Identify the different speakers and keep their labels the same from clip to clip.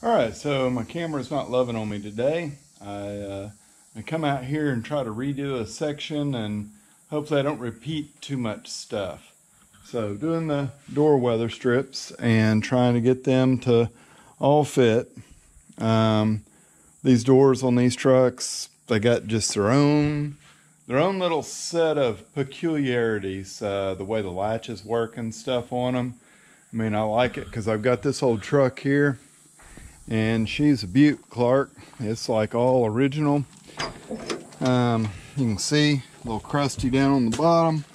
Speaker 1: Alright, so my camera's not loving on me today. I come out here and try to redo a section, and hopefully I don't repeat too much stuff. So doing the door weather strips and trying to get them to all fit. These doors on these trucks, they got just their own little set of peculiarities, the way the latches work and stuff on them. I mean, I like it because I've got this old truck here, and she's a beaut, Clark. It's like all original. You can see a little crusty down on the bottom,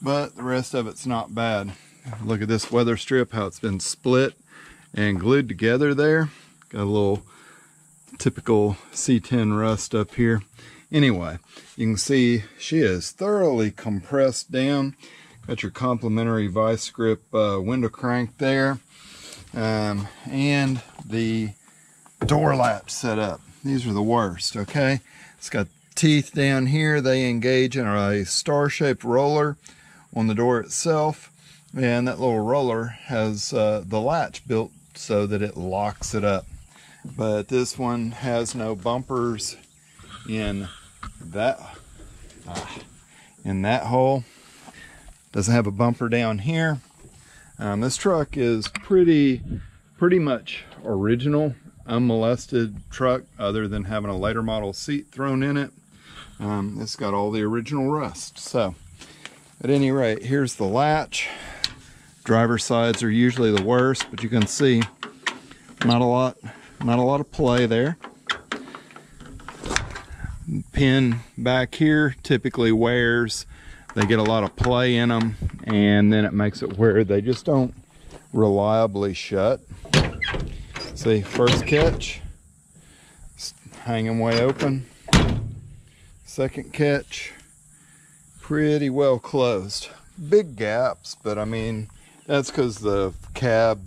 Speaker 1: but the rest of it's not bad. Look at this weather strip, how it's been split and glued together there. Got a little typical C10 rust up here. Anyway, you can see she is thoroughly compressed down. Got your complimentary vice grip window crank there. And the door latch set up. These are the worst, okay? It's got teeth down here. They engage in a star-shaped roller on the door itself. And that little roller has the latch built so that it locks it up. But this one has no bumpers in that hole. Doesn't have a bumper down here. This truck is pretty much original, unmolested truck, other than having a later model seat thrown in it. It's got all the original rust. So at any rate, here's the latch. Driver's sides are usually the worst, but you can see not a lot of play there. Pin back here typically wears. They get a lot of play in them, and then it makes it where they just don't reliably shut. See, first catch, hanging way open. Second catch, pretty well closed. Big gaps, but I mean, that's because the cab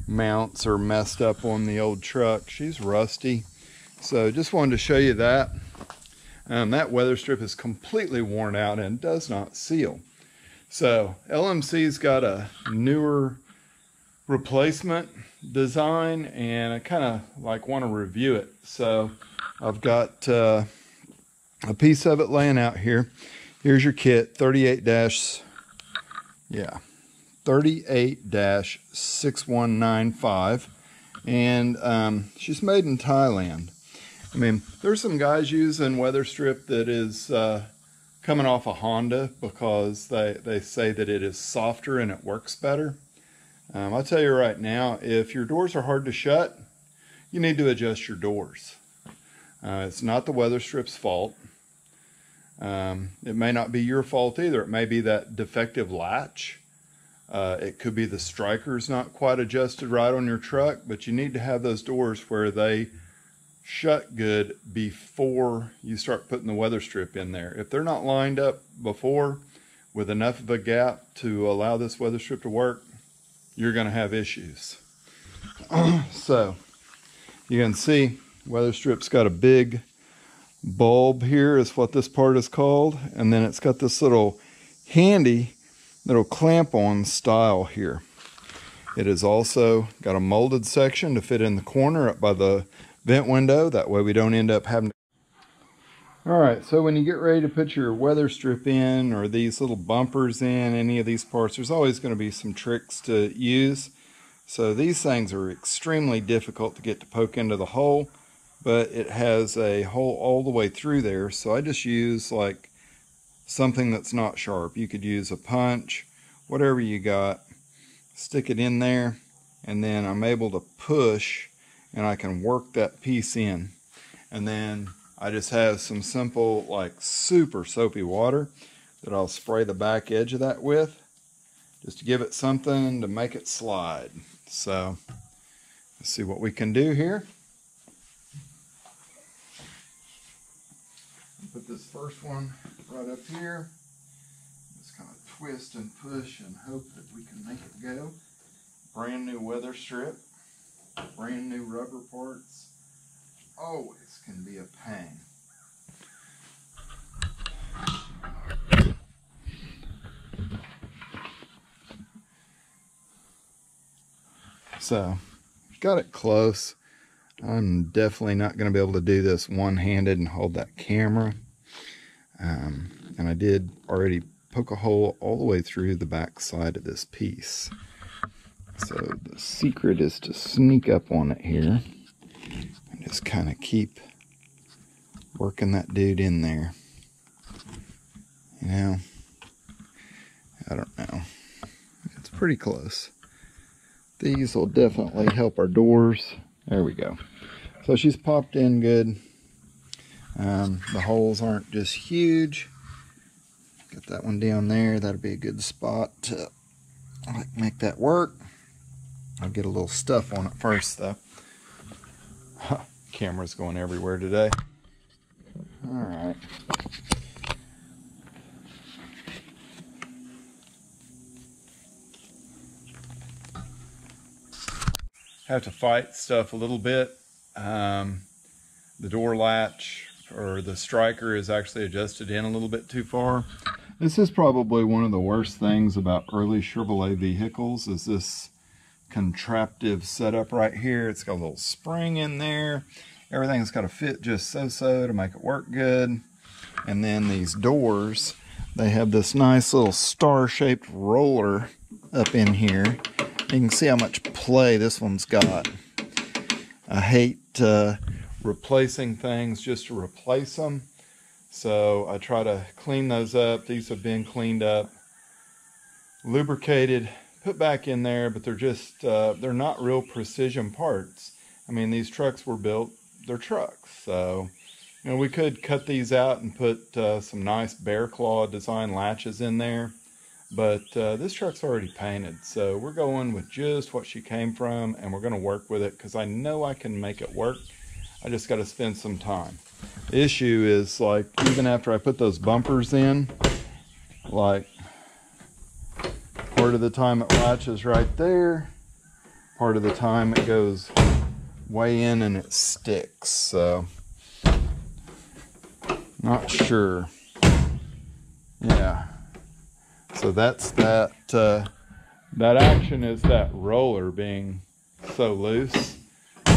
Speaker 1: mounts are messed up on the old truck. She's rusty. So just wanted to show you that. That weather strip is completely worn out and does not seal. So LMC's got a newer replacement design, and I kind of like want to review it. So I've got a piece of it laying out here. Here's your kit, 38-6195, and she's made in Thailand. I mean, there's some guys using weather strip that is coming off a Honda because they say that it is softer and it works better. I'll tell you right now, if your doors are hard to shut, you need to adjust your doors. It's not the weather strip's fault. It may not be your fault either. It may be that defective latch. It could be the striker's not quite adjusted right on your truck, but you need to have those doors where they shut good before you start putting the weather strip in there. If they're not lined up before with enough of a gap to allow this weather strip to work, you're going to have issues. So you can see weather strip's got a big bulb here, is what this part is called, and then it's got this little handy little clamp on style here. It has also got a molded section to fit in the corner up by the vent window. That way we don't end up having to... Alright, so when you get ready to put your weather strip in, or these little bumpers in, any of these parts, there's always going to be some tricks to use. So these things are extremely difficult to get to poke into the hole, but it has a hole all the way through there. So I just use like something that's not sharp. You could use a punch, whatever you got, stick it in there, and then I'm able to push and I can work that piece in. And then I just have some simple, like super soapy water that I'll spray the back edge of that with, just to give it something to make it slide. So let's see what we can do here. Put this first one right up here. Just kind of twist and push and hope that we can make it go. Brand new weather strip. Brand new rubber parts always can be a pain. So got it close. I'm definitely not going to be able to do this one-handed and hold that camera. And I did already poke a hole all the way through the back side of this piece. So the secret is to sneak up on it here and just kind of keep working that dude in there. You know, I don't know. It's pretty close. These will definitely help our doors. There we go. So she's popped in good. The holes aren't just huge. Get that one down there. That'll be a good spot to make that work. I'll get a little stuff on it first though. Camera's going everywhere today. Alright. Have to fight stuff a little bit. The door latch or the striker is actually adjusted in a little bit too far. This is probably one of the worst things about early Chevrolet vehicles is this contraptive setup right here. It's got a little spring in there. Everything's got to fit just so to make it work good. And then these doors, they have this nice little star-shaped roller up in here. You can see how much play this one's got. I hate replacing things just to replace them. So I try to clean those up. These have been cleaned up, lubricated, put back in there, but they're just, they're not real precision parts. I mean, these trucks were built, they're trucks. So, you know, we could cut these out and put some nice bear claw design latches in there. But this truck's already painted, so we're going with just what she came from, and we're going to work with it because I know I can make it work. I just got to spend some time. The issue is, like, even after I put those bumpers in, like, part of the time it latches right there, part of the time it goes way in and it sticks, so not sure. Yeah. So that's that, that action is that roller being so loose.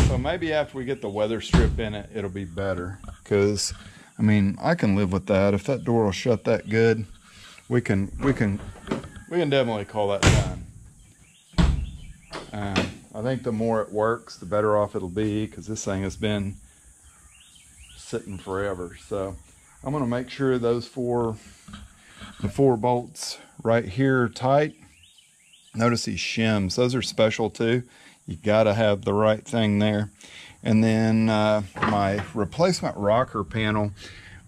Speaker 1: So maybe after we get the weather strip in it, it'll be better. Because, I mean, I can live with that. If that door will shut that good, we can definitely call that done. I think the more it works, the better off it'll be, because this thing has been sitting forever. So I'm going to make sure those the four bolts right here are tight. Notice these shims, those are special too. You gotta have the right thing there. And then my replacement rocker panel,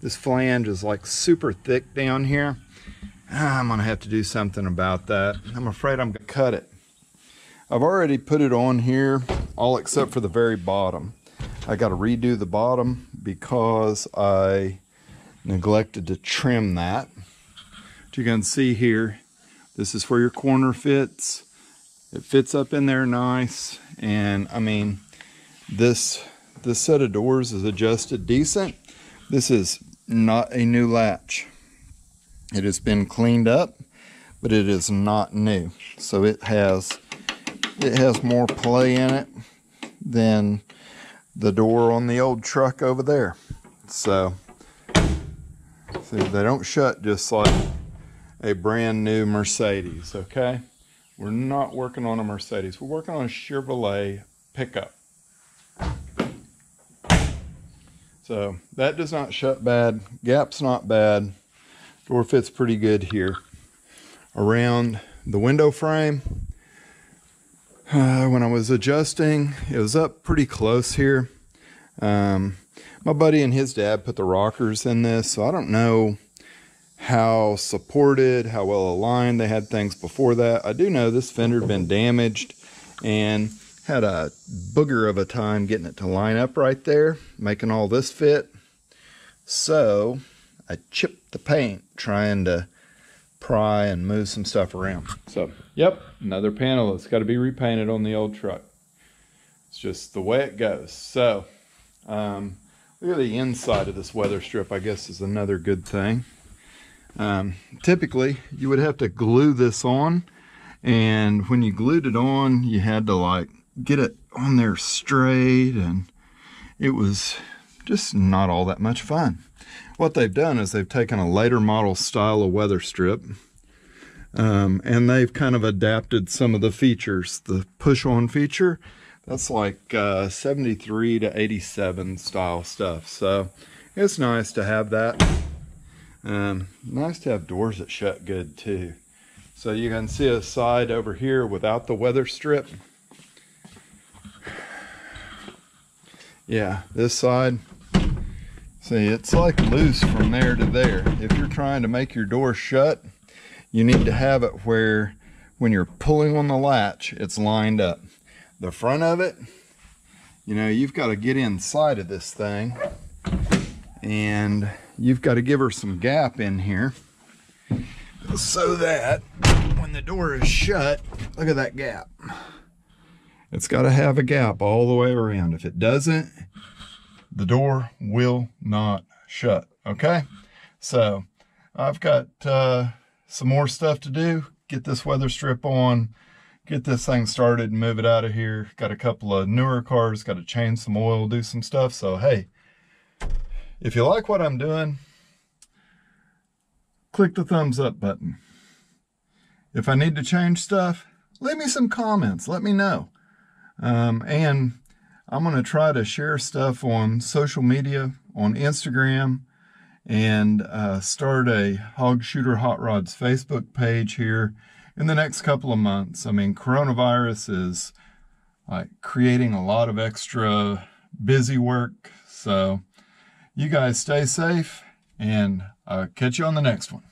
Speaker 1: this flange is like super thick down here. I'm gonna have to do something about that. I'm afraid I'm gonna cut it. I've already put it on here, all except for the very bottom. I gotta redo the bottom because I neglected to trim that. But you can see here, this is where your corner fits. It fits up in there nice, and I mean, this set of doors is adjusted decent. This is not a new latch. It has been cleaned up, but it is not new. So it has more play in it than the door on the old truck over there. So see, they don't shut just like a brand new Mercedes, okay? We're not working on a Mercedes. We're working on a Chevrolet pickup. So that does not shut bad. Gap's not bad. Door fits pretty good here. Around the window frame, when I was adjusting, it was up pretty close here. My buddy and his dad put the rockers in this, so I don't know how supported, how well aligned. They had things before that. I do know this fender had been damaged and had a booger of a time getting it to line up right there, making all this fit. So I chipped the paint trying to pry and move some stuff around. So, yep, another panel that's got to be repainted on the old truck. It's just the way it goes. So, look at the inside of this weather strip, I guess is another good thing. Typically you would have to glue this on, and when you glued it on, you had to like get it on there straight, and it was just not all that much fun. What they've done is they've taken a later model style of Weatherstrip, and they've kind of adapted some of the features. The push-on feature, that's like 73 to 87 style stuff. So it's nice to have that. Nice to have doors that shut good too. So you can see a side over here without the Weatherstrip. Yeah, this side, see, it's like loose from there to there. If you're trying to make your door shut, you need to have it where when you're pulling on the latch, it's lined up. The front of it, you know, you've got to get inside of this thing, and you've got to give her some gap in here so that when the door is shut, look at that gap. It's got to have a gap all the way around. If it doesn't, the door will not shut, okay? So I've got some more stuff to do. Get this Weatherstrip on, get this thing started and move it out of here. Got a couple of newer cars, got to change some oil, do some stuff. So hey, if you like what I'm doing, click the thumbs up button. If I need to change stuff, leave me some comments, let me know. And I'm going to try to share stuff on social media, on Instagram, and start a Hog Shooter Hot Rods Facebook page here in the next couple of months. I mean, coronavirus is like creating a lot of extra busy work. So you guys stay safe, and I'll catch you on the next one.